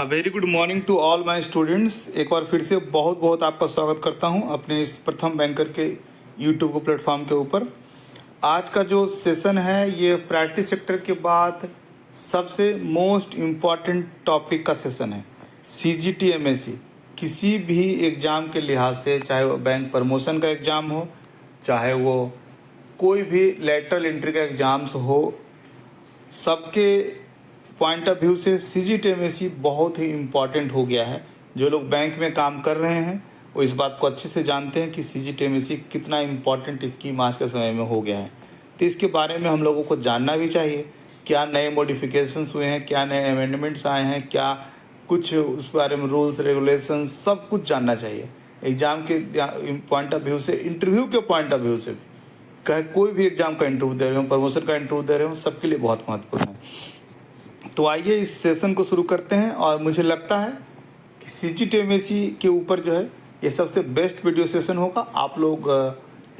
Very good morning to all my students. एक बार फिर से बहुत बहुत आपका स्वागत करता हूं अपने इस प्रथम बैंकर के यूट्यूब प्लेटफॉर्म के ऊपर। आज का जो सेशन है ये प्रैक्टिस सेक्टर के बाद सबसे मोस्ट इम्पॉर्टेंट टॉपिक का सेशन है। CGTMSE किसी भी एग्ज़ाम के लिहाज से, चाहे वो बैंक प्रमोशन का एग्ज़ाम हो, चाहे वो कोई भी लेटरल एंट्री का एग्ज़ाम्स हो, सबके पॉइंट ऑफ व्यू से CGTMSE बहुत ही इम्पॉर्टेंट हो गया है। जो लोग बैंक में काम कर रहे हैं वो इस बात को अच्छे से जानते हैं कि CGTMSE कितना इम्पॉर्टेंट स्कीम आज के समय में हो गया है। तो इसके बारे में हम लोगों को जानना भी चाहिए, क्या नए मॉडिफिकेशंस हुए हैं, क्या नए अमेंडमेंट्स आए हैं, क्या कुछ उस बारे में रूल्स रेगुलेशन सब कुछ जानना चाहिए। एग्ज़ाम के पॉइंट ऑफ व्यू से, इंटरव्यू के पॉइंट ऑफ व्यू से भी, चाहे कोई भी एग्ज़ाम का इंटरव्यू दे रहे हो, प्रमोशन का इंटरव्यू दे रहे हो, सबके लिए बहुत महत्वपूर्ण है। तो आइए इस सेशन को शुरू करते हैं। और मुझे लगता है कि CGTMSE के ऊपर जो है ये सबसे बेस्ट वीडियो सेशन होगा। आप लोग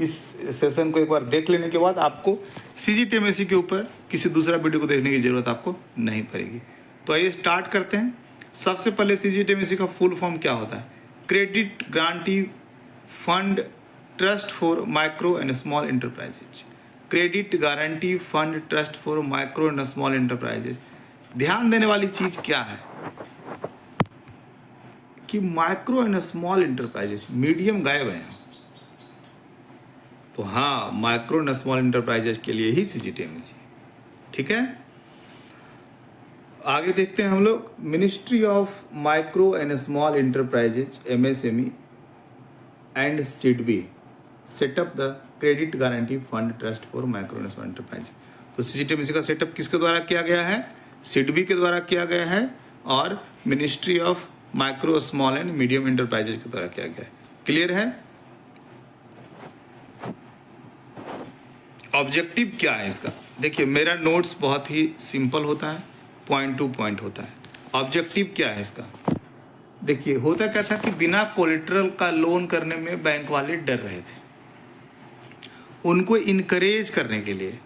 इस सेशन को एक बार देख लेने के बाद आपको CGTMSE के ऊपर किसी दूसरा वीडियो को देखने की ज़रूरत आपको नहीं पड़ेगी। तो आइए स्टार्ट करते हैं। सबसे पहले CGTMSE का फुल फॉर्म क्या होता है? Credit guarantee fund trust for micro and small enterprises. Credit guarantee fund trust for micro and small enterprises. ध्यान देने वाली चीज क्या है कि micro and small enterprises, medium गायब है। तो हाँ, माइक्रो एंड स्मॉल एंटरप्राइजेस के लिए ही CGTMSE, ठीक है। आगे देखते हैं हम लोग। Ministry of micro and small enterprises MSME and SIDBI setup the credit guarantee fund trust for micro and small enterprise. तो CGTMSE का सेटअप किसके द्वारा किया गया है? SIDBI के द्वारा किया गया है और ministry of micro small and medium enterprises के द्वारा किया गया है। क्लियर है? ऑब्जेक्टिव क्या है इसका? देखिए, मेरा नोट्स बहुत ही सिंपल होता है, पॉइंट टू पॉइंट होता है। ऑब्जेक्टिव क्या है इसका? देखिए, होता क्या था कि बिना कोलेटरल का लोन करने में बैंक वाले डर रहे थे। उनको इनकरेज करने के लिए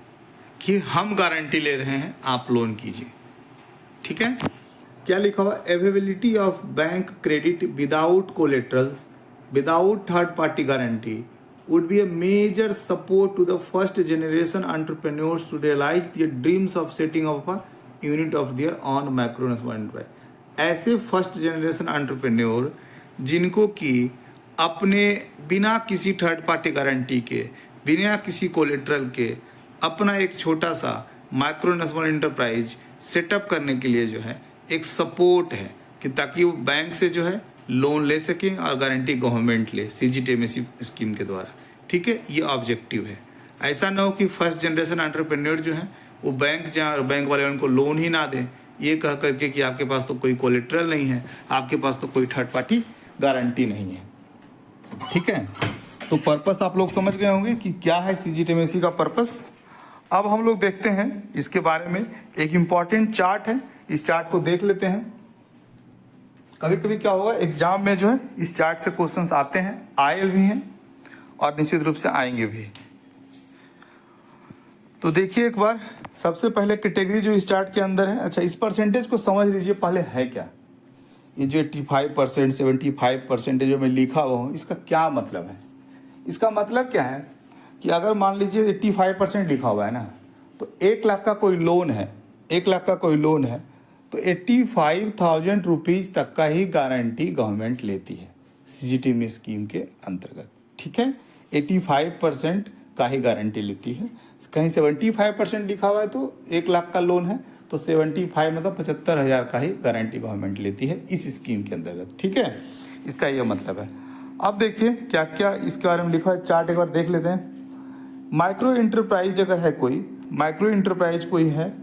कि हम गारंटी ले रहे हैं, आप लोन कीजिए, ठीक है। क्या लिखा हुआ? Availability of bank credit without collaterals, without third party guarantee would be a major support to the first generation entrepreneurs to realize their dreams of setting up a unit of their own micro and small enterprise। ऐसे first generation entrepreneur जिनको कि अपने बिना किसी third party guarantee के, बिना किसी collateral के अपना एक छोटा सा micro and small enterprise setup करने के लिए जो है एक सपोर्ट है कि ताकि वो बैंक से जो है लोन ले सकें और गारंटी गवर्नमेंट ले CGTMSE स्कीम के द्वारा, ठीक है। ये ऑब्जेक्टिव है। ऐसा ना हो कि फर्स्ट जनरेशन एंटरप्रेन्योर जो है वो बैंक जाए और बैंक वाले उनको लोन ही ना दें, ये कह करके कि आपके पास तो कोई कोलेटरल नहीं है, आपके पास तो कोई थर्ड पार्टी गारंटी नहीं है, ठीक है। तो पर्पस आप लोग समझ गए होंगे कि क्या है CGTMSE का पर्पस। अब हम लोग देखते हैं इसके बारे में। एक इम्पॉर्टेंट चार्ट है, इस चार्ट को देख लेते हैं। कभी कभी क्या होगा, एग्जाम में जो है इस चार्ट से क्वेश्चंस आते हैं, आए भी हैं और निश्चित रूप से आएंगे भी। तो देखिए एक बार, सबसे पहले कैटेगरी जो इस चार्ट के अंदर है, अच्छा इस परसेंटेज को समझ लीजिए पहले है क्या। ये जो 85%, 75% जो मैं लिखा हुआ हूँ, इसका क्या मतलब है? इसका मतलब क्या है कि अगर मान लीजिए 85% लिखा हुआ है ना, तो 1 लाख का कोई लोन है, 1 लाख का कोई लोन है तो 85,000 रुपीज़ तक का ही गारंटी गवर्नमेंट लेती है CGTMSE स्कीम के अंतर्गत, ठीक है। 85% का ही गारंटी लेती है। कहीं 75% लिखा हुआ है तो 1 लाख का लोन है तो 75 मतलब 75,000 का ही गारंटी गवर्नमेंट लेती है इस स्कीम के अंतर्गत, ठीक है। इसका यह मतलब है। अब देखिए क्या क्या इसके बारे में लिखा है, चार्ट एक बार देख लेते हैं। माइक्रो एंटरप्राइज अगर है कोई, माइक्रो एंटरप्राइज कोई है,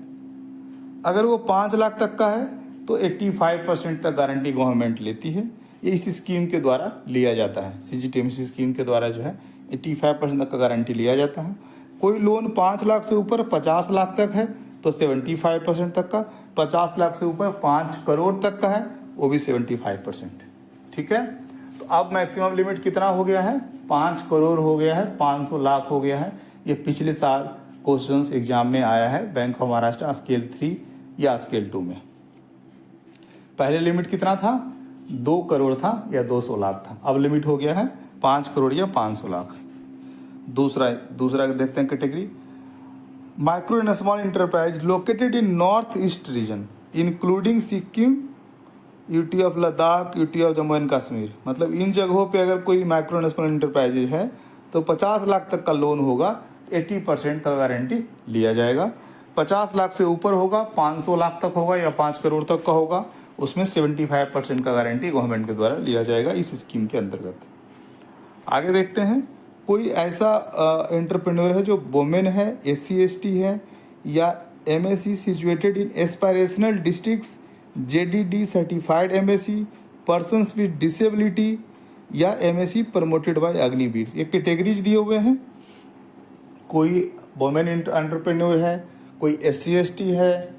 अगर वो 5 लाख तक का है तो 85% तक गारंटी गवर्नमेंट लेती है। ये इस स्कीम के द्वारा लिया जाता है, CGTMSE स्कीम के द्वारा जो है 85% तक का गारंटी लिया जाता है। कोई लोन 5 लाख से ऊपर 50 लाख तक है तो 75% तक का, 50 लाख से ऊपर 5 करोड़ तक का है वो भी 75%, ठीक है। तो अब मैक्सिमम लिमिट कितना हो गया है? 5 करोड़ हो गया है, 500 लाख हो गया है। ये पिछले साल क्वेश्चंस एग्जाम में आया है बैंक ऑफ महाराष्ट्र स्केल 3 या स्केल 2 में। पहले लिमिट कितना था, 2 करोड़ था या 200 लाख था, अब लिमिट हो गया है 5 करोड़ या 500 लाख। दूसरा देखते हैं category, micro and small enterprise located in north east region including Sikkim, UT of Ladakh, UT of Jammu and Kashmir. मतलब इन जगहों पे अगर कोई माइक्रो एंड स्मॉल इंटरप्राइजेज है तो 50 लाख तक का लोन होगा, 80% का गारंटी लिया जाएगा। 50 लाख से ऊपर होगा, 500 लाख तक होगा या 5 करोड़ तक का होगा, उसमें 75% का गारंटी गवर्नमेंट के द्वारा लिया जाएगा इस स्कीम के अंतर्गत। आगे देखते हैं, कोई ऐसा एंटरप्रेन्योर है जो वुमेन है, SC/ST है या MSE situated in aspirational districts, JDD certified MSE, persons with disability या MSE प्रमोटेड बाय अग्निवीर। ये कैटेगरीज दिए हुए हैं। कोई वुमेन एंटरप्रेन्योर है, कोई SC/ST है,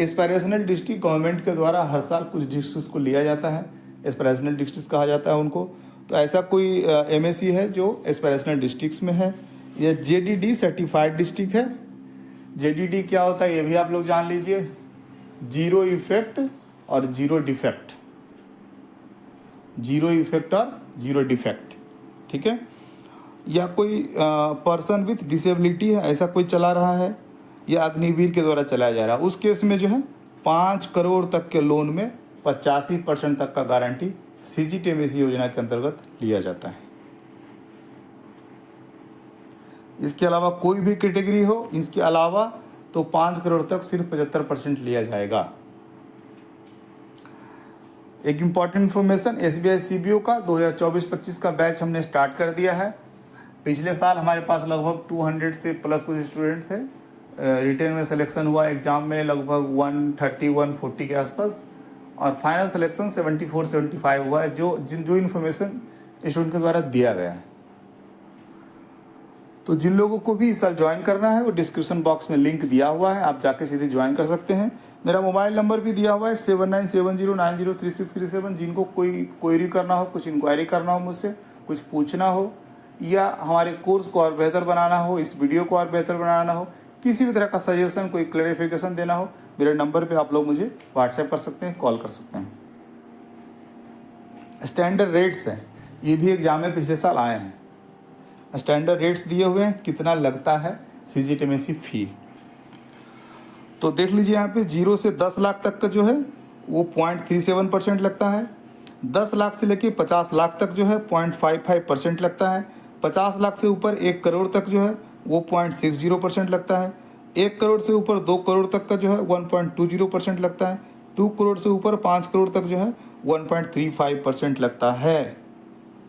एस्पायरेशनल डिस्ट्रिक्ट गवर्नमेंट के द्वारा हर साल कुछ डिस्ट्रिक्ट्स को लिया जाता है, एस्पायरेशनल डिस्ट्रिक्ट्स कहा जाता है उनको। तो ऐसा कोई MSE है जो एस्पायरेशनल डिस्ट्रिक्ट्स में है, या JDD सर्टिफाइड डिस्ट्रिक्ट है। JDD क्या होता है ये भी आप लोग जान लीजिए, जीरो इफेक्ट और जीरो डिफेक्ट, जीरो इफेक्ट और जीरो डिफेक्ट, ठीक है। या कोई पर्सन विथ डिसेबिलिटी है, ऐसा कोई चला रहा है या अग्निवीर के द्वारा चलाया जा रहा है, उस केस में जो है 5 करोड़ तक के लोन में 85% तक का गारंटी CGTMSE योजना के अंतर्गत लिया जाता है। इसके अलावा कोई भी कैटेगरी हो, इसके अलावा तो 5 करोड़ तक सिर्फ 75% लिया जाएगा। एक इम्पॉर्टेंट इन्फॉर्मेशन, SBI CBO का 2024-25 का बैच हमने स्टार्ट कर दिया है। पिछले साल हमारे पास लगभग 200 से प्लस कुछ स्टूडेंट थे, रिटेन में सिलेक्शन हुआ, एग्जाम में लगभग 130-140 के आसपास, और फाइनल सिलेक्शन 74-75 हुआ है, जो इन्फॉर्मेशन स्टूडेंट के द्वारा दिया गया है। तो जिन लोगों को भी इस साल ज्वाइन करना है वो डिस्क्रिप्शन बॉक्स में लिंक दिया हुआ है, आप जाके सीधे ज्वाइन कर सकते हैं। मेरा मोबाइल नंबर भी दिया हुआ है 7970903637। जिनको कोई क्वेरी करना हो, कुछ इंक्वायरी करना हो मुझसे, कुछ पूछना हो, या हमारे कोर्स को और बेहतर बनाना हो, इस वीडियो को और बेहतर बनाना हो, किसी भी तरह का सजेशन, कोई क्लैरिफिकेशन देना हो, मेरे नंबर पे आप लोग मुझे व्हाट्सएप कर सकते हैं, कॉल कर सकते हैं। स्टैंडर्ड रेट्स हैं, ये भी एग्जाम में पिछले साल आए हैं। स्टैंडर्ड रेट्स दिए हुए हैं, कितना लगता है CGTMSE फी, तो देख लीजिए यहाँ पे 0 से 10 लाख तक का जो है वो 0.37% लगता है। 10 लाख से लेके 50 लाख तक जो है 0.55% लगता है। 50 लाख से ऊपर 1 करोड़ तक जो है वो 0.60% लगता है। 1 करोड़ से ऊपर 2 करोड़ तक का जो है 1.20% लगता है। 2 करोड़ से ऊपर 5 करोड़ तक जो है 1.35% लगता है,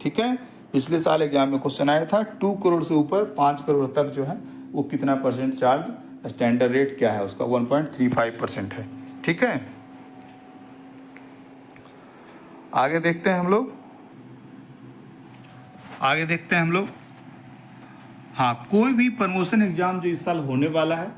ठीक है। पिछले साल एग्जाम में क्वेश्चन आया था 2 करोड़ से ऊपर 5 करोड़ तक जो है वो कितना परसेंट चार्ज, स्टैंडर्ड रेट क्या है उसका 1.35% है, ठीक है। आगे देखते हैं हम लोग, हाँ, कोई भी प्रमोशन एग्जाम जो इस साल होने वाला है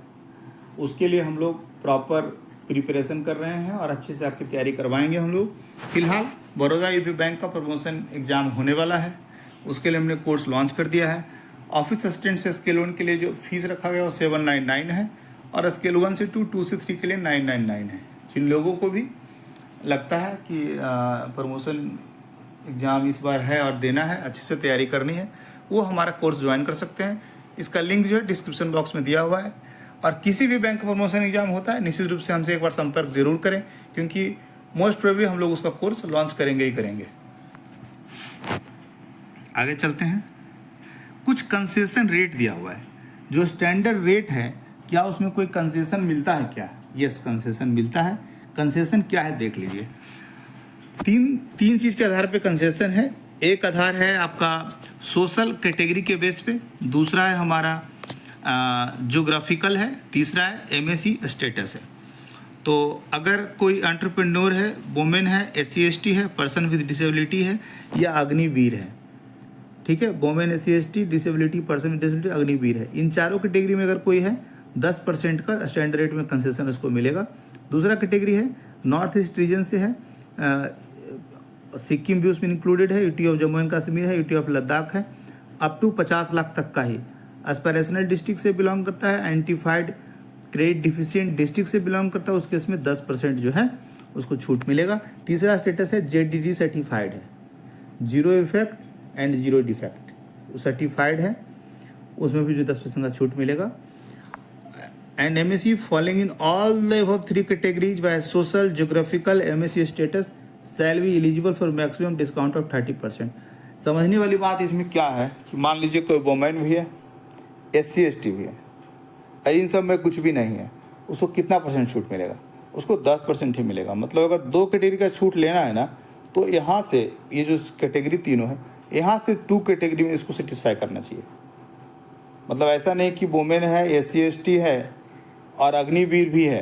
उसके लिए हम लोग प्रॉपर प्रिपरेशन कर रहे हैं और अच्छे से आपकी तैयारी करवाएंगे हम लोग। फिलहाल बड़ौदा यूपी बैंक का प्रमोशन एग्जाम होने वाला है, उसके लिए हमने कोर्स लॉन्च कर दिया है। ऑफिस असिस्टेंट से स्केल 1 के लिए जो फीस रखा गया वो 799 है, और स्केल 1 से 2 से 3 के लिए 999 है। जिन लोगों को भी लगता है कि प्रमोशन एग्ज़ाम इस बार है और देना है, अच्छे से तैयारी करनी है, वो हमारा कोर्स ज्वाइन कर सकते हैं। इसका लिंक जो है डिस्क्रिप्शन बॉक्स में दिया हुआ है। और किसी भी बैंक का प्रमोशन एग्जाम होता है निश्चित रूप से हमसे एक बार संपर्क जरूर करें, क्योंकि मोस्ट प्रोबेबली हम लोग उसका कोर्स लॉन्च करेंगे ही करेंगे। आगे चलते हैं, कुछ कंसेशन रेट दिया हुआ है। जो स्टैंडर्ड रेट है, क्या उसमें कोई कंसेशन मिलता है क्या? यस, कंसेशन मिलता है। कंसेशन क्या है देख लीजिए। तीन चीज़ के आधार पे कंसेशन है। एक आधार है आपका सोशल कैटेगरी के बेस पे, दूसरा है हमारा ज्योग्राफिकल है, तीसरा है MSE स्टेटस है। तो अगर कोई एंटरप्रेन्योर है, वुमेन है, SC/ST है, पर्सन विद डिसेबिलिटी है या अग्निवीर है, ठीक है। Women, SC/ST, disability, person with disability, Agniveer है, इन चारों कैटेगरी में अगर कोई है 10% का स्टैंडर्ड रेट में कंसेशन उसको मिलेगा। दूसरा कैटेगरी है नॉर्थ ईस्ट रीजन से है, सिक्किम भी उसमें इंक्लूडेड है, UT of Jammu and Kashmir है, यूटी ऑफ लद्दाख है, अप टू 50 लाख तक का ही। एस्पायरेशनल डिस्ट्रिक्ट से बिलोंग करता है, आइडेंटिफाइड क्रेडिट डिफिशिएंट डिस्ट्रिक्ट से बिलोंग करता है, उसके इसमें 10% जो है उसको छूट मिलेगा। तीसरा स्टेटस है JDD सर्टिफाइड है, zero effect and zero defect certified है, उसमें भी जो 10% का छूट मिलेगा। And MSE following in all the above 3 categories by social geographical MSE status shall be eligible for maximum discount of 30%। समझने वाली बात इसमें क्या है कि मान लीजिए कोई वुमेन भी है, SC ST भी है, और इन सब में कुछ भी नहीं है, उसको कितना % छूट मिलेगा? उसको 10% ही मिलेगा। मतलब अगर 2 कैटेगरी का छूट लेना है ना, तो यहाँ से ये जो कैटेगरी तीनों है, यहाँ से 2 कैटेगरी में इसको सेटिस्फाई करना चाहिए। मतलब ऐसा नहीं कि वुमेन है, SC ST है और अग्निवीर भी है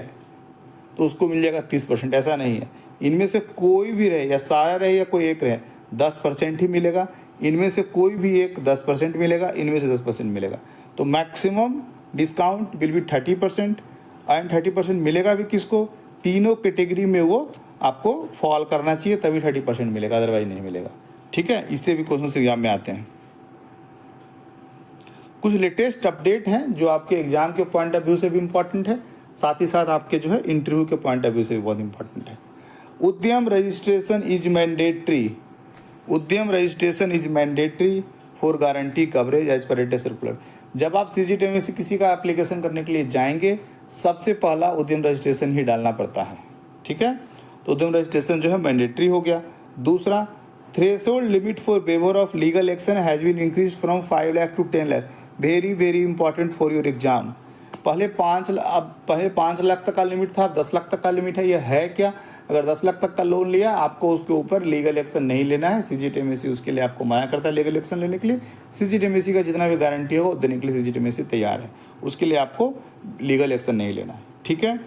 तो उसको मिल जाएगा 30%, ऐसा नहीं है। इनमें से कोई भी रहे, या सारा रहे या कोई एक रहे, 10% ही मिलेगा। इनमें से कोई भी एक 10% मिलेगा, इनमें से 10% मिलेगा। तो maximum discount will be 30%। And 30% मिलेगा भी किसको? तीनों कैटेगरी में वो आपको फॉल करना चाहिए, तभी 30% मिलेगा, अदरवाइज नहीं मिलेगा। ठीक है, इससे भी क्वेश्चन एग्जाम में आते हैं। कुछ लेटेस्ट अपडेट हैं जो आपके एग्जाम के पॉइंट ऑफ व्यू से भी इम्पॉर्टेंट है, साथ ही साथ आपके जो है इंटरव्यू के पॉइंट ऑफ व्यू से भी बहुत इंपॉर्टेंट है। Udyam registration is mandatory, Udyam registration is mandatory for guarantee coverage as per latest circular. जब आप CGTMSE किसी का एप्लीकेशन करने के लिए जाएंगे, सबसे पहला उद्यम रजिस्ट्रेशन ही डालना पड़ता है। ठीक है, तो उद्यम रजिस्ट्रेशन जो है मैंडेटरी हो गया। दूसरा, threshold limit for waiver of legal action has been increase from 5 lakh to 10 lakh. Very very important for your exam. पहले 5 लाख तक का लिमिट था, अब 10 लाख तक का लिमिट है। यह है क्या? अगर 10 लाख तक का लोन लिया, आपको उसके ऊपर लीगल एक्शन नहीं लेना है। CGTMSE उसके लिए आपको मना करता है लीगल एक्शन लेने के लिए। CGTMSE का जितना भी गारंटी हो देने के लिए CGTMSE तैयार है, उसके लिए आपको लीगल एक्शन नहीं लेना है। ठीक है,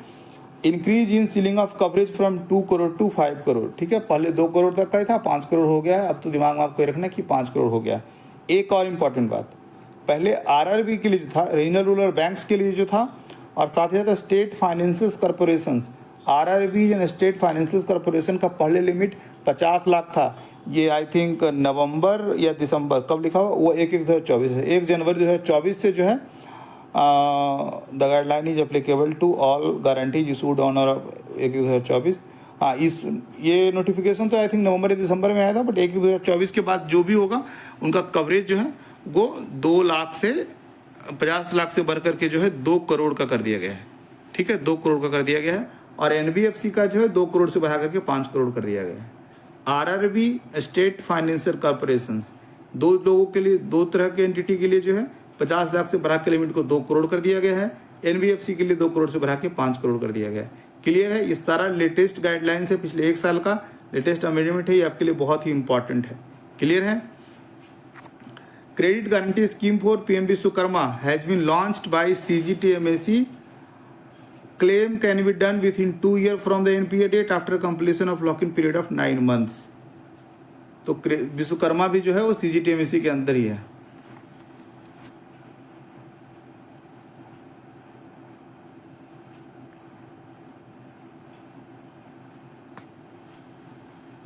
increase in ceiling of coverage from 2 crore to 5 crore. ठीक है, पहले 2 करोड़ तक का ही था, 5 करोड़ हो गया है। अब तो दिमाग में आपको रखना कि 5 करोड़ हो गया। एक और इम्पॉर्टेंट बात, पहले RRB के लिए जो था, रीजनल रूरल बैंक्स के लिए जो था, और साथ ही साथ state financial corporation, RRB and state financial corporation का पहले लिमिट 50 लाख था। ये आई थिंक नवंबर या दिसंबर, कब लिखा हुआ वो 1/1/2024 है। 1 जनवरी 2024 से जो है the guideline is applicable to all guarantees issued on और 1/1/2024। हाँ, इस ये नोटिफिकेशन तो आई थिंक नवंबर या दिसंबर में आया था, बट 1/1/2024 के बाद जो भी होगा उनका कवरेज जो है वो 2 लाख से 50 लाख से बढ़ करके जो है 2 करोड़ का कर दिया गया है। ठीक है, 2 करोड़ का कर दिया गया है। और NBFC का जो है 2 करोड़ से बढ़ा करके 5 करोड़ कर दिया गया है। RRB स्टेट फाइनेंशियल कॉर्पोरेशन, 2 लोगों के लिए, 2 तरह के एंटिटी के लिए जो है 50 लाख से बढ़ा के लिमिट को 2 करोड़ कर दिया गया है। NBFC के लिए 2 करोड़ से बढ़ा के 5 करोड़ कर दिया गया है। क्लियर है? ये सारा लेटेस्ट गाइडलाइन है, पिछले 1 साल का लेटेस्ट अमेंडमेंट है, ये आपके लिए बहुत ही इंपॉर्टेंट है। क्लियर है? Credit guarantee scheme for PM Vishwakarma has been launched by CGTMSE। Claim can be done within 2 years from the NPA date after completion of lock-in period of 9 months। तो विश्वकर्मा भी जो है वो CGTMSE के अंदर ही है।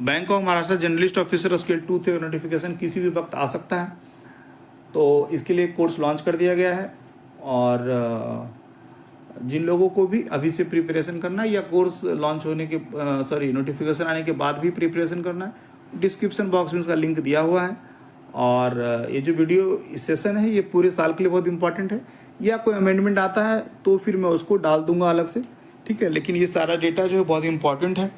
Bank of Maharashtra journalist officer scale 2 थे, notification किसी भी वक्त आ सकता है, तो इसके लिए कोर्स लॉन्च कर दिया गया है। और जिन लोगों को भी अभी से प्रिपरेशन करना है या कोर्स लॉन्च होने के नोटिफिकेशन आने के बाद भी प्रिपरेशन करना है, डिस्क्रिप्शन बॉक्स में इसका लिंक दिया हुआ है। और ये जो वीडियो सेशन है ये पूरे साल के लिए बहुत इंपॉर्टेंट है। या कोई अमेंडमेंट आता है तो फिर मैं उसको डाल दूंगा अलग से। ठीक है, लेकिन ये सारा डेटा जो है बहुत इंपॉर्टेंट है।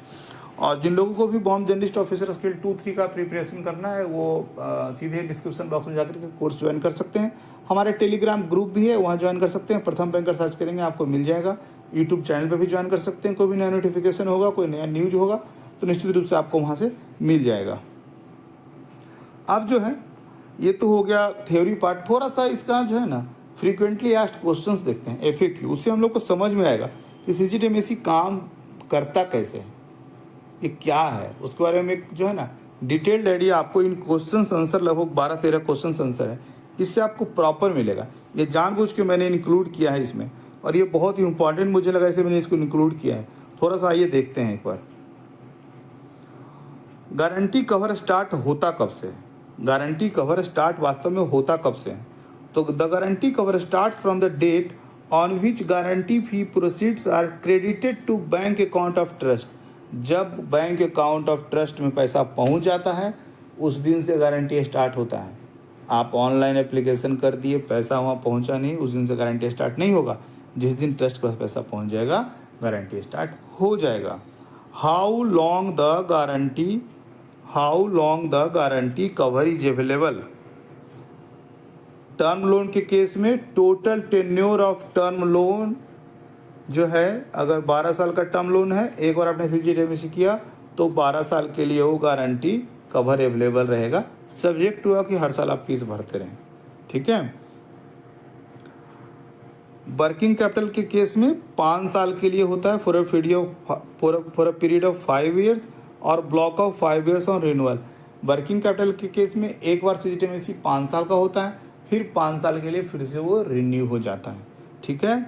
और जिन लोगों को भी बॉम्ब जर्नलिस्ट ऑफिसर स्केल 2-3 का प्रिपरेशन करना है वो सीधे डिस्क्रिप्शन बॉक्स में जाकर के कोर्स ज्वाइन कर सकते हैं। हमारे टेलीग्राम ग्रुप भी है, वहाँ ज्वाइन कर सकते हैं। प्रथम बैंकर सर्च करेंगे आपको मिल जाएगा। यूट्यूब चैनल पर भी ज्वाइन कर सकते हैं। कोई भी नया नोटिफिकेशन होगा, कोई नया न्यूज होगा तो निश्चित रूप से आपको वहाँ से मिल जाएगा। अब जो है ये तो हो गया थ्योरी पार्ट। थोड़ा सा इसका जो है ना फ्रीक्वेंटली आस्क्ड क्वेश्चंस देखते हैं, FAQ। उससे हम लोग को समझ में आएगा कि CGTMSE काम करता कैसे है, ये क्या है, उसके बारे में जो है ना डिटेल्ड आइडिया आपको इन क्वेश्चन आंसर, लगभग 12-13 क्वेश्चन आंसर है, इससे आपको प्रॉपर मिलेगा। ये जानबूझ के मैंने इंक्लूड किया है इसमें, और ये बहुत ही इंपॉर्टेंट मुझे लगा इसलिए मैंने इसको इंक्लूड किया है। थोड़ा सा आइए देखते हैं एक बार। गारंटी कवर स्टार्ट होता कब से? गारंटी कवर स्टार्ट वास्तव में होता कब से? तो the guarantee cover start from the date on which guarantee fee proceeds are credited to bank account of trust. जब बैंक अकाउंट ऑफ ट्रस्ट में पैसा पहुंच जाता है उस दिन से गारंटी स्टार्ट होता है। आप ऑनलाइन एप्लीकेशन कर दिए, पैसा वहाँ पहुँचा नहीं, उस दिन से गारंटी स्टार्ट नहीं होगा। जिस दिन ट्रस्ट पर पैसा पहुँच जाएगा गारंटी स्टार्ट हो जाएगा। How long the guarantee cover is available. Term loan के केस में total tenure of term loan जो है, अगर 12 साल का टर्म लोन है, एक बार आपने CGTMSE किया तो 12 साल के लिए वो गारंटी कवर अवेलेबल रहेगा, सब्जेक्ट हुआ कि हर साल आप फीस भरते रहें। ठीक है। वर्किंग कैपिटल के केस में 5 साल के लिए होता है for a period of 5 years और block of 5 years on renewal. Working capital के केस में एक बार CGTMSE 5 साल का होता है, फिर 5 साल के लिए फिर से वो रिन्यू हो जाता है। ठीक है।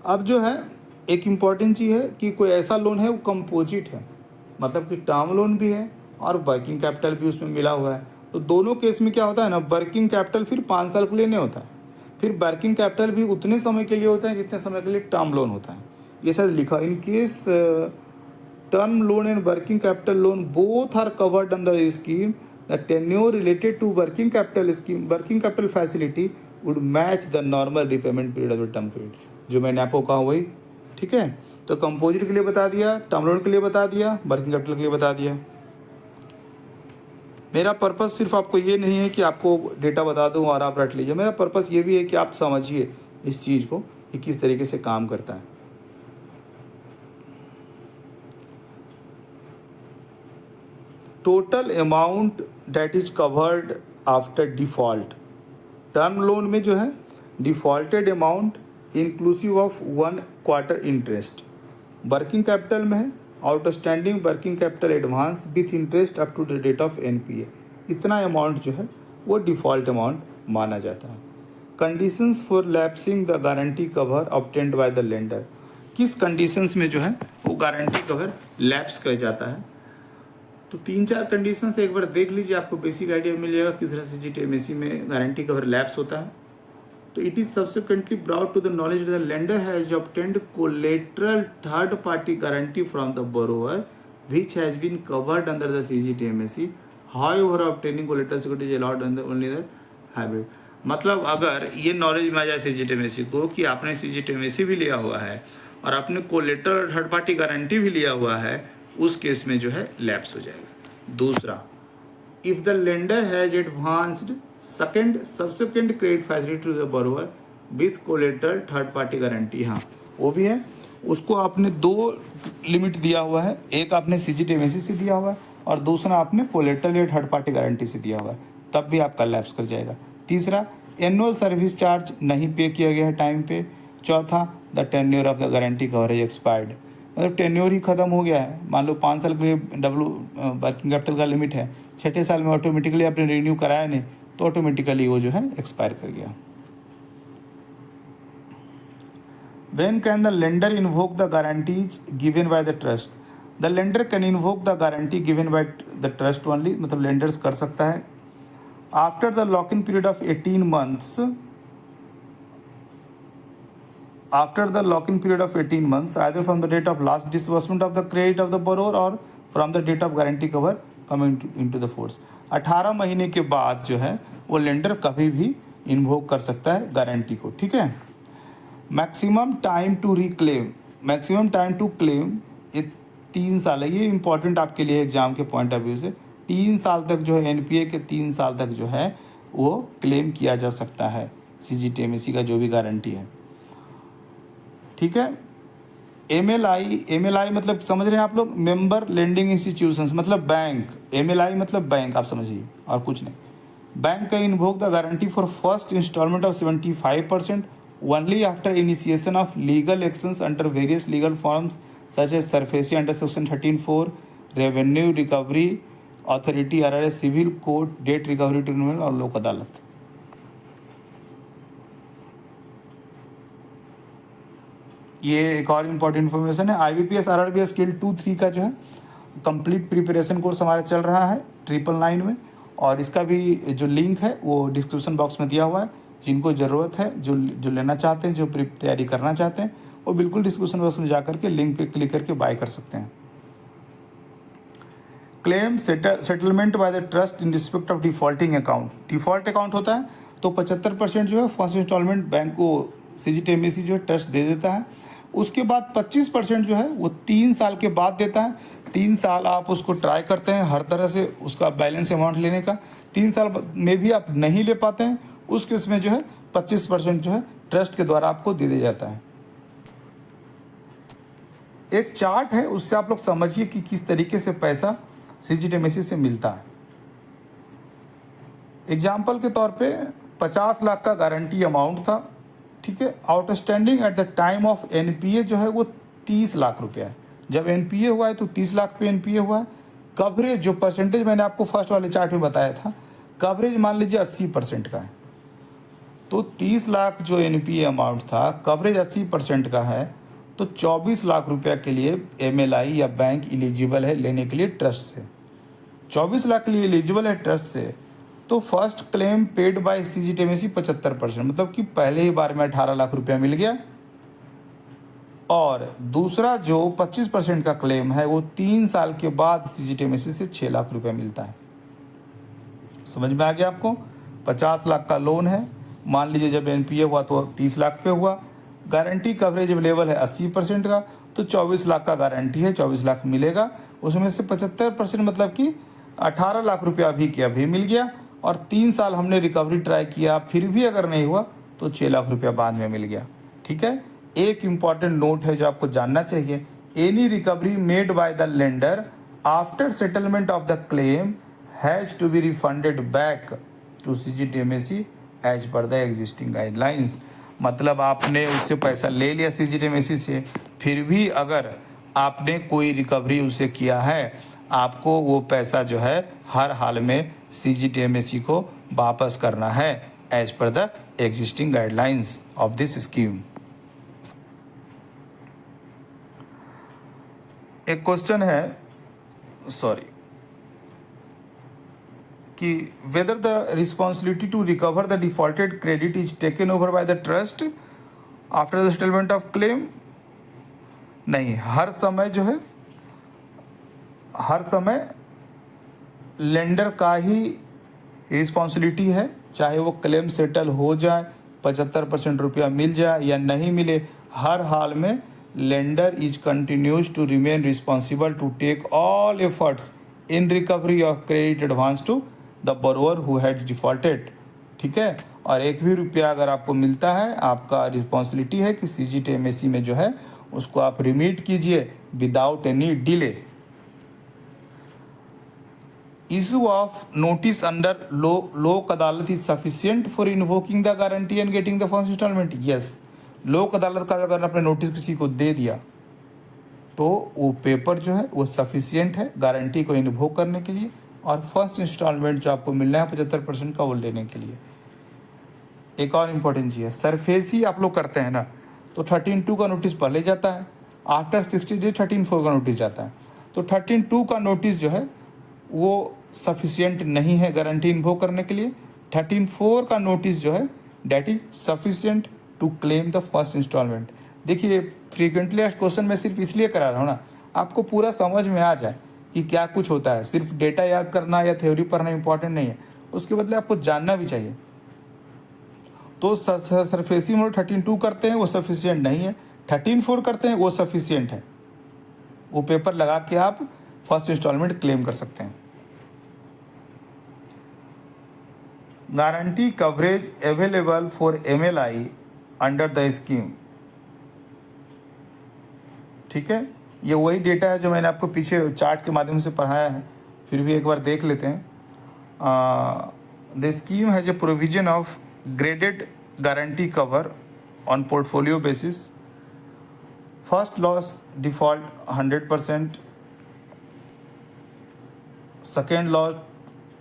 अब जो है एक इम्पॉर्टेंट चीज़ है कि कोई ऐसा लोन है वो कंपोजिट है, मतलब कि टर्म लोन भी है और वर्किंग कैपिटल भी उसमें मिला हुआ है। तो दोनों केस में क्या होता है ना, वर्किंग कैपिटल फिर 5 साल के लिए नहीं होता है, फिर वर्किंग कैपिटल भी उतने समय के लिए होता है जितने समय के लिए टर्म लोन होता है। ये शायद लिखा, in case term loan and working capital loan both are covered under the scheme, the tenure related to working capital facility would match the normal repayment period of the term period. जो मैंने आपको कहा वही। ठीक है। तो composite के लिए बता दिया, टर्म लोन के लिए बता दिया, वर्किंग कैपिटल के लिए बता दिया। मेरा पर्पस सिर्फ आपको ये नहीं है कि आपको डेटा बता दूं और आप रट लीजिए, मेरा पर्पस ये भी है कि आप समझिए इस चीज़ को कि किस तरीके से काम करता है। Total amount that is covered after default. Term loan में जो है defaulted amount inclusive of 1 quarter interest. Working capital में है outstanding working capital advance with interest up to the date of NPA। इतना अमाउंट जो है वो डिफ़ॉल्ट अमाउंट माना जाता है। Conditions for lapsing the guarantee cover obtained by the lender. किस कंडीशंस में जो है वो गारंटी कवर लैप्स कर जाता है, तो 3-4 कंडीशंस एक बार देख लीजिए, आपको बेसिक आइडिया मिल जाएगा किस तरह से CGTMSE में गारंटी कवर लैप्स होता है। तो it is subsequently brought to the knowledge that the lender has obtained collateral third party guarantee from the borrower which has been covered under the CGTMSE. However, obtaining collateral security is allowed under only the hybrid. मतलब अगर ये knowledge में आ जाए CGTMSE को कि आपने CGTMSE भी लिया हुआ है और आपने कोलेटरल थर्ड पार्टी गारंटी भी लिया हुआ है, उस केस में जो है लैप्स हो जाएगा। दूसरा, if the lender has advanced subsequent credit facility to the borrower with collateral third party guarantee। हाँ वो भी है, उसको आपने 2 लिमिट दिया हुआ है, एक आपने CGTMSE से दिया हुआ है और दूसरा आपने कोलेटरल या थर्ड पार्टी गारंटी से दिया हुआ है, तब भी आपका लैप्स कर जाएगा। तीसरा, एनुअल सर्विस चार्ज नहीं पे किया गया है टाइम पे। चौथा, the tenure of the guarantee coverage expired, मतलब टेन्योर ही खत्म हो गया है। मान लो 5 साल के लिए वर्किंग कैपिटल का लिमिट है, 6ठे साल में ऑटोमेटिकली आपने रिन्यू कराया नहीं तो ऑटोमेटिकली वो जो है एक्सपायर कर गया। When can the lender invoke the guarantees given by the trust? The lender can invoke the guarantee given by the trust only, मतलब lenders कर सकता है after the lock-in period of 18 months, either from the date of last disbursement of the credit of the borrower or from the date of guarantee cover coming into the force। 18 महीने के बाद जो है वो lender कभी भी invoke कर सकता है गारंटी को। ठीक है। मैक्सिमम टाइम टू क्लेम ये 3 साल है। ये इंपॉर्टेंट आपके लिए एग्जाम के पॉइंट ऑफ व्यू से, 3 साल तक जो है NPA के 3 साल तक जो है वो क्लेम किया जा सकता है CGTMSE का जो भी गारंटी है। ठीक है। MLI मतलब समझ रहे हैं आप लोग, मेंबर लेंडिंग इंस्टीट्यूशंस मतलब बैंक। MLI मतलब बैंक, आप समझिए और कुछ नहीं। बैंक का invoke the guarantee for first installment of 75% only after initiation of legal actions under various legal forums such as SARFAESI under section 13(4), revenue recovery authority RRA, civil court, debt recovery tribunal और लोक अदालत। ये एक और important information है। IBPS RRB scale 2-3 का जो है complete preparation course हमारा चल रहा है 999 में, और इसका भी जो लिंक है वो डिस्क्रिप्शन बॉक्स में दिया हुआ है। जिनको ज़रूरत है, जो लेना चाहते हैं, जो तैयारी करना चाहते हैं, वो बिल्कुल डिस्क्रिप्शन बॉक्स में जा करके लिंक पे क्लिक करके बाय कर सकते हैं। Claim settlement bye the trust in respect of defaulting account. Default account होता है तो 75% जो है फर्स्ट इंस्टॉलमेंट बैंक को CGTMSE जो है ट्रस्ट दे देता है। उसके बाद 25% जो है वो 3 साल के बाद देता है। 3 साल आप उसको ट्राई करते हैं हर तरह से उसका बैलेंस अमाउंट लेने का। 3 साल में भी आप नहीं ले पाते हैं, उस केस में जो है 25% जो है ट्रस्ट के द्वारा आपको दे दिया जाता है। एक चार्ट है, उससे आप लोग समझिए कि किस तरीके से पैसा CGTMSE से मिलता है। एग्जाम्पल के तौर पे 50 लाख का गारंटी अमाउंट था, ठीक है। Outstanding at the time of NPA जो है वो 30 लाख रुपया है। जब NPA हुआ है तो 30 लाख पे NPA हुआ है। कवरेज जो परसेंटेज मैंने आपको फर्स्ट वाले चार्ट में बताया था, कवरेज मान लीजिए 80% का है। तो 30 लाख जो NPA अमाउंट था, कवरेज 80% का है, तो 24 लाख रुपया के लिए MLI या बैंक एलिजिबल है लेने के लिए ट्रस्ट से। 24 लाख के लिए एलिजिबल है ट्रस्ट से, तो first claim paid by CGTMSE 75%, मतलब कि पहले ही बार में 18 लाख रुपया मिल गया। और दूसरा जो 25% का क्लेम है वो 3 साल के बाद CGTMSE से 6 लाख रुपया मिलता है। समझ में आ गया आपको? 50 लाख का लोन है, मान लीजिए जब NPA हुआ तो 30 लाख पे हुआ। गारंटी कवरेज अवेलेबल है 80% का, तो 24 लाख का गारंटी है, 24 लाख मिलेगा। उसमें से 75% मतलब कि 18 लाख रुपया अभी के अभी मिल गया। और 3 साल हमने रिकवरी ट्राई किया, फिर भी अगर नहीं हुआ तो 6 लाख रुपया बाद में मिल गया, ठीक है। एक इम्पॉर्टेंट नोट है जो आपको जानना चाहिए, any recovery made by the lender after settlement of the claim has to be refunded back to CGTMSE as per the existing guidelines. मतलब आपने उससे पैसा ले लिया CGTMSE से, फिर भी अगर आपने कोई रिकवरी उसे किया है, आपको वो पैसा जो है हर हाल में CGTMSE को वापस करना है as per the existing guidelines of this scheme. एक क्वेश्चन है, सॉरी, कि whether the responsibility to recover the defaulted credit is taken over by the trust after the settlement of claim. नहीं, हर समय जो है, हर समय लेंडर का ही रिस्पॉन्सिबिलिटी है, चाहे वो क्लेम सेटल हो जाए, 75% रुपया मिल जाए या नहीं मिले, हर हाल में lender is continues to remain responsible to take all efforts in recovery of credit advance to the borrower who had defaulted, ठीक है। और एक भी रुपया अगर आपको मिलता है, आपका रिस्पॉन्सिबिलिटी है कि CGTMSE में जो है उसको आप रिमीट कीजिए without any delay. Issue of notice under Lok Adalat is sufficient for invoking the guarantee and getting the first installment. Yes, Lok Adalat का अगर आपने नोटिस किसी को दे दिया तो वो पेपर जो है वो सफिशिएंट है गारंटी को इन्वोक करने के लिए और फर्स्ट इंस्टॉलमेंट जो आपको मिलना है 75% का वो लेने के लिए। एक और इम्पोर्टेंट चीज़ है, सरफेसी आप लोग करते हैं ना, तो 13(2) का नोटिस पहले जाता है, आफ्टर 60 डेज 13(4) का नोटिस जाता है। तो 13(2) का नोटिस जो है वो सफिशिएंट नहीं है गारंटी इन्वोक करने के लिए। 13(4) का नोटिस जो है that is sufficient to claim the first installment. देखिए, फ्रीक्वेंटली आस्क्ड क्वेश्चन मैं सिर्फ इसलिए करा रहा हूँ ना, आपको पूरा समझ में आ जाए कि क्या कुछ होता है। सिर्फ डेटा याद करना या थ्योरी पढ़ना इंपॉर्टेंट नहीं है, उसके बदले आपको जानना भी चाहिए। तो सरफेसी में 13(2) करते हैं वो सफिशिएंट नहीं है, 13(4) करते हैं वो सफिशिएंट है। वो पेपर लगा के आप फर्स्ट इंस्टॉलमेंट क्लेम कर सकते हैं। Guarantee coverage available for MLI under the scheme, ठीक है। ये वही डेटा है जो मैंने आपको पीछे चार्ट के माध्यम से पढ़ाया है, फिर भी एक बार देख लेते हैं। The scheme has a provision of graded guarantee cover on portfolio basis. First loss default 100%, second loss,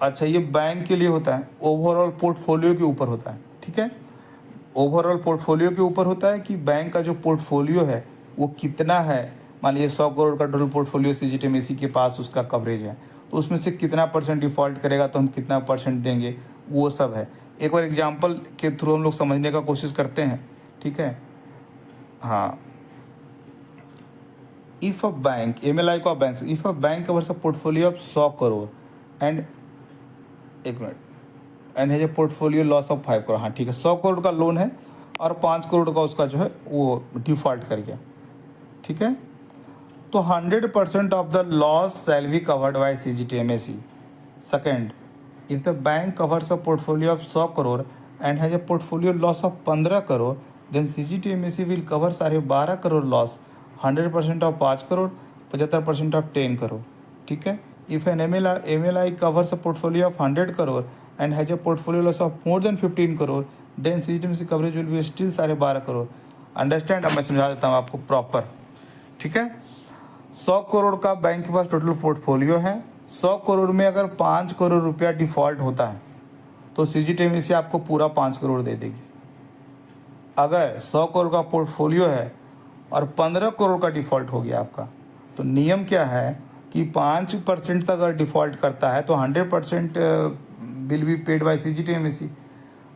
अच्छा ये बैंक के लिए होता है, ओवरऑल पोर्टफोलियो के ऊपर होता है, ठीक है। ओवरऑल पोर्टफोलियो के ऊपर होता है कि बैंक का जो पोर्टफोलियो है वो कितना है। मान लीजिए 100 करोड़ का टोटल पोर्टफोलियो CGTMSE के पास उसका कवरेज है, तो उसमें से कितना % डिफ़ॉल्ट करेगा तो हम कितना % देंगे, वो सब है। एक बार एग्जांपल के थ्रू हम लोग समझने का कोशिश करते हैं, ठीक है। हाँ, इफ अ बैंक, MLI को bank, if a bank covers a portfolio of 100 crore and, एक minute, and has a portfolio loss of 5 crore, हाँ ठीक है, 100 करोड़ का लोन है और 5 करोड़ का उसका जो है वो डिफॉल्ट कर गया, ठीक है, तो 100% of the loss shall be covered by CGTMSE। Second, if the bank covers a portfolio of 100 crore and has a portfolio loss of 15 crore, then CGTMSE will cover सारे 12 crore loss, 100% of 5 crore, 75% of 10 crore, ठीक है। If an MLI covers a portfolio of 100 crore and has a portfolio loss of more than 15 crore, then CGTMSE coverage will be still सारे 12 crore. Understand? अब मैं समझा देता हूँ आपको प्रॉपर, ठीक है। 100 करोड़ का बैंक के पास टोटल पोर्टफोलियो है, 100 करोड़ में अगर 5 करोड़ रुपया डिफ़ॉल्ट होता है तो CGTMSE आपको पूरा 5 करोड़ दे देगी। अगर 100 करोड़ का पोर्टफोलियो है और 15 करोड़ का डिफ़ॉल्ट हो गया आपका, तो नियम क्या है कि 5% तक अगर डिफ़ॉल्ट करता है तो 100% will be paid by CGTMSE।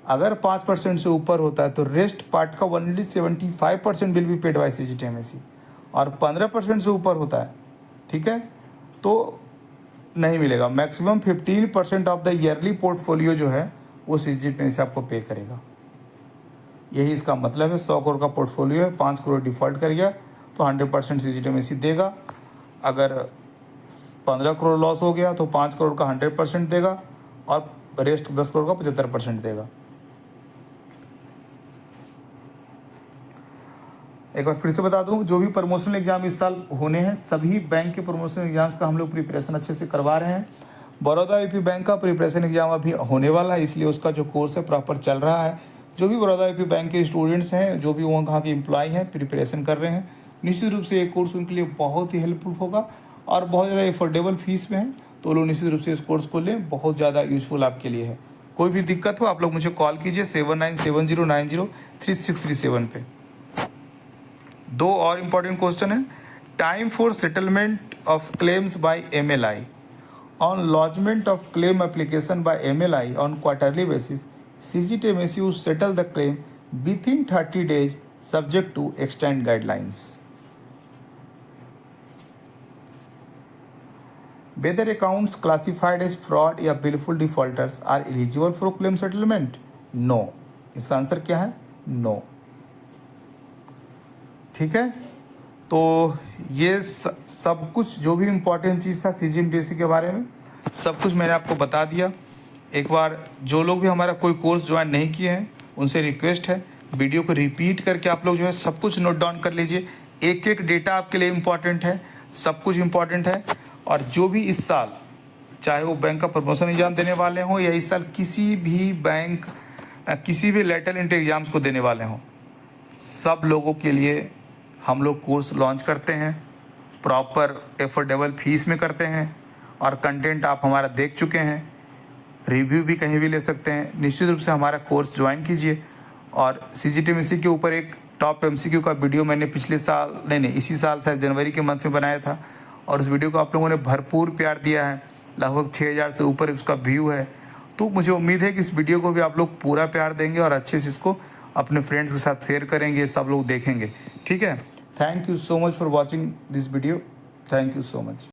अगर 5% से ऊपर होता है तो रेस्ट पार्ट का only 75% will be paid by CGTMSE, और 15% से ऊपर होता है, ठीक है, तो नहीं मिलेगा। Maximum 15% of the yearly portfolio जो है वो CGTMSE आपको पे करेगा। यही इसका मतलब है। 100 करोड़ का पोर्टफोलियो है, 5 करोड़ डिफ़ॉल्ट कर गया तो 100% CGTMSE देगा। अगर 15 करोड़ लॉस हो गया तो 5 करोड़ का 100% देगा और रेस्ट 10 करोड़ का 75% देगा। एक बार फिर से बता दूं, जो भी प्रमोशनल एग्जाम इस साल होने हैं, सभी बैंक के प्रमोशनल एग्जाम्स का हम लोग प्रिपरेशन अच्छे से करवा रहे हैं। बड़ौदा यूपी बैंक का प्रिपरेशन एग्जाम अभी होने वाला है, इसलिए उसका जो कोर्स है प्रॉपर चल रहा है। जो भी बड़ौदा यूपी बैंक के स्टूडेंट्स हैं, जो भी वहाँ के एम्प्लॉय हैं, प्रिपरेशन कर रहे हैं, निश्चित रूप से ये कोर्स उनके लिए बहुत ही हेल्पफुल होगा और बहुत ज़्यादा एफोर्डेबल फीस में है, तो लोग निश्चित रूप से इस कोर्स को लें, बहुत ज़्यादा यूजफुल आपके लिए है। कोई भी दिक्कत हो आप लोग मुझे कॉल कीजिए 7970903637 पे। दो और इम्पॉर्टेंट क्वेश्चन है। Time for settlement of claims by MLI on lodgement of claim application by MLI on quarterly basis, CGTMSE will settle the claim within 30 days subject to extant guidelines. Whether accounts classified as fraud या willful defaulters are eligible for claim settlement? No. इसका answer क्या है? No. ठीक है, तो ये सब कुछ जो भी इम्पोर्टेंट चीज़ था CGTMSE के बारे में, सब कुछ मैंने आपको बता दिया। एक बार जो लोग भी हमारा कोई कोर्स ज्वाइन नहीं किए हैं उनसे रिक्वेस्ट है, वीडियो को रिपीट करके आप लोग जो है सब कुछ नोट डाउन कर लीजिए। एक एक डेटा आपके लिए इम्पॉर्टेंट है, सब कुछ इम्पॉर्टेंट है। और जो भी इस साल, चाहे वो बैंक का प्रमोशन एग्जाम देने वाले हों या इस साल किसी भी बैंक किसी भी लेटरल एंट्री एग्जाम्स को देने वाले हों, सब लोगों के लिए हम लोग कोर्स लॉन्च करते हैं, प्रॉपर एफोर्डेबल फीस में करते हैं, और कंटेंट आप हमारा देख चुके हैं, रिव्यू भी कहीं भी ले सकते हैं। निश्चित रूप से हमारा कोर्स ज्वाइन कीजिए। और CGTMSE के ऊपर एक टॉप MCQ का वीडियो मैंने पिछले साल नहीं इसी साल शायद जनवरी के मंथ में बनाया था, और उस वीडियो को आप लोगों ने भरपूर प्यार दिया है, लगभग 6000 से ऊपर उसका व्यू है। तो मुझे उम्मीद है कि इस वीडियो को भी आप लोग पूरा प्यार देंगे और अच्छे से इसको अपने फ्रेंड्स के साथ शेयर करेंगे, सब लोग देखेंगे, ठीक है। Thank you so much for watching this video, thank you so much.